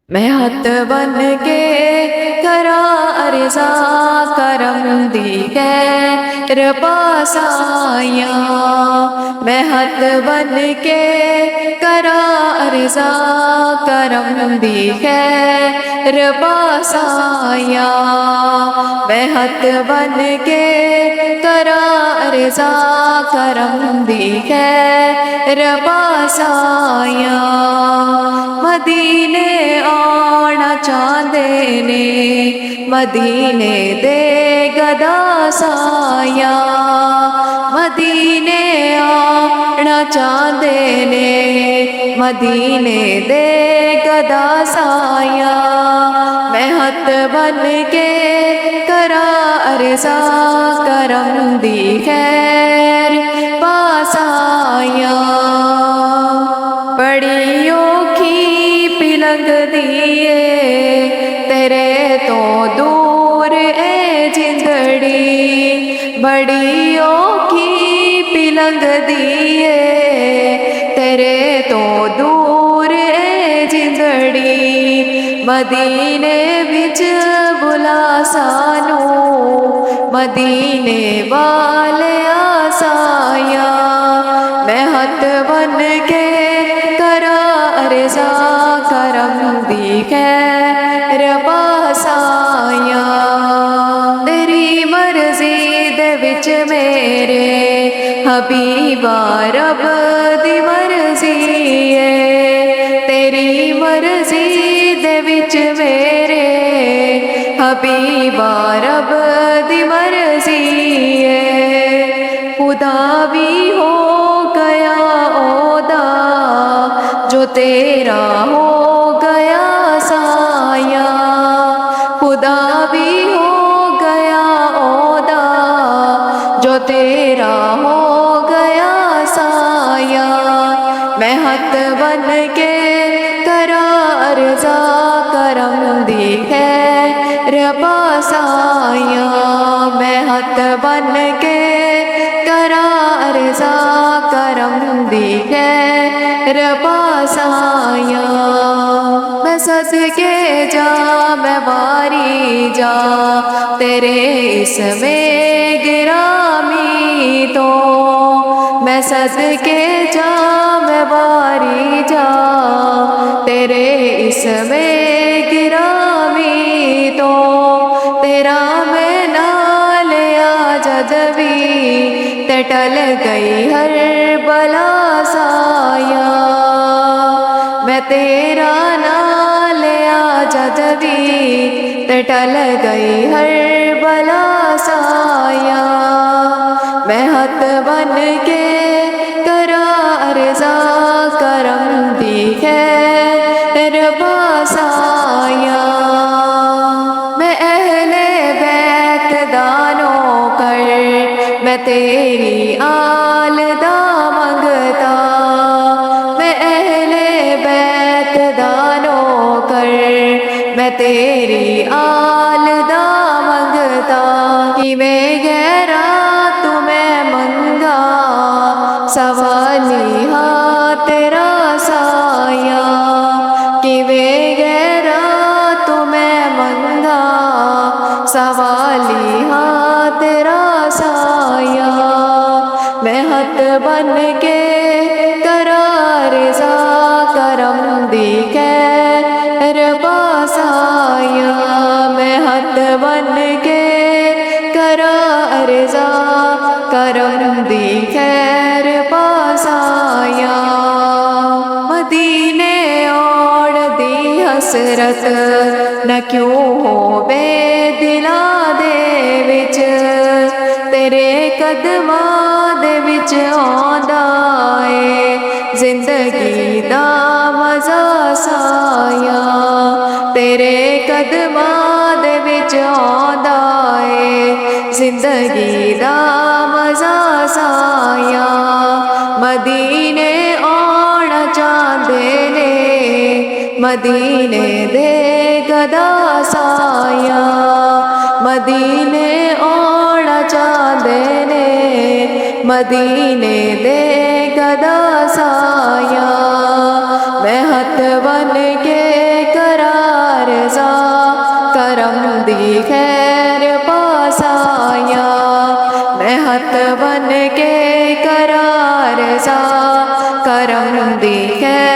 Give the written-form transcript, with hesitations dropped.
मैं हथ बन के करा अर्ज़ा करम दी खैर पासाया। मैं हथ बन के करा अर्ज़ा करम दी खैर पासाया। मैं हथ बन के करा अर्ज़ा करम दी खैर पासाया। मदीने आना चाहते ने मदीने दे गदा साया। मदीने आना चाहते ने मदीने दे गदा साया। मैं हथ बन के करा अर्ज़ा करम दी खैर पासाया। बड़ी औखी पिलंग दिए तेरे तो दूर ए जिंदड़ी। बड़ी औखी पिलंग दिए तेरे तो दूर ए जिंदड़ी। मदीने विच बुला सानू मदीने वाले आसाया। मैं हथ बन के करा अर्ज़ा करम दी खैर पासाया। तेरी मर्ज़ी दे विच मेरे हबीबा रब दी मर्ज़ी है। तेरी मर्ज़ी दे विच मेरे हबीबा रब दी मर्ज़ी है। खुदा भी हो गया ओदा जो तेरा हो गया साया। खुदा भी हो गया ओदा जो तेरा हो गया साया। मैं हथ बन के करा अर्ज़ा करम दी खैर पासाया। मैं हथ बन के करा अर्ज़ा करम दी खैर पासाया। मैं सदके जा मैं वारी जा तेरे इसमें गिरामी तो। मैं सदके जा मैं वारी जा तेरे इसमें गिरामी तो। तेरा मैं नाल आ जदवी ते टल गई हर बला साया। मैं तेरा नाल आ जदवी ते टल गई हर बला साया। मैं हथ बन के करा अर्ज़ा करम दी खैर पासाया। मैं अहले बैत दानो कर मैं तेरी आल दा मंगता। मैं अहले बैत दानो कर मैं तेरी आल दा मंगता। कि मैं गहरा तुम्हें मंगा सवाली हाँ तेरा साया। कि वे गहरा तुम्हें मंगा सवाली हाँ तेरा साया। मैं हथ बन के करा अर्ज़ा करम दी खैर पासाया। मैं हथ बन के करा अर्ज़ा करम दी खैर पासाया। मदीने ओढ़ दी हसरत न क्यों हो बेदिला दे विच। तेरे कदमां दे विच आंदा ए जिंदगी दा मज़ा साया। तेरे कदमां दे विच आंदा ए जिंदगी दा मज़ा साया। मदीने आना चाहते ने मदीने दे गदा साया। मदीने आना चाहते ने मदीने दे गदा साया। मैं हथ बन के करा दी खैर पासाया मैं हथ बन के करार सा करम दी खैर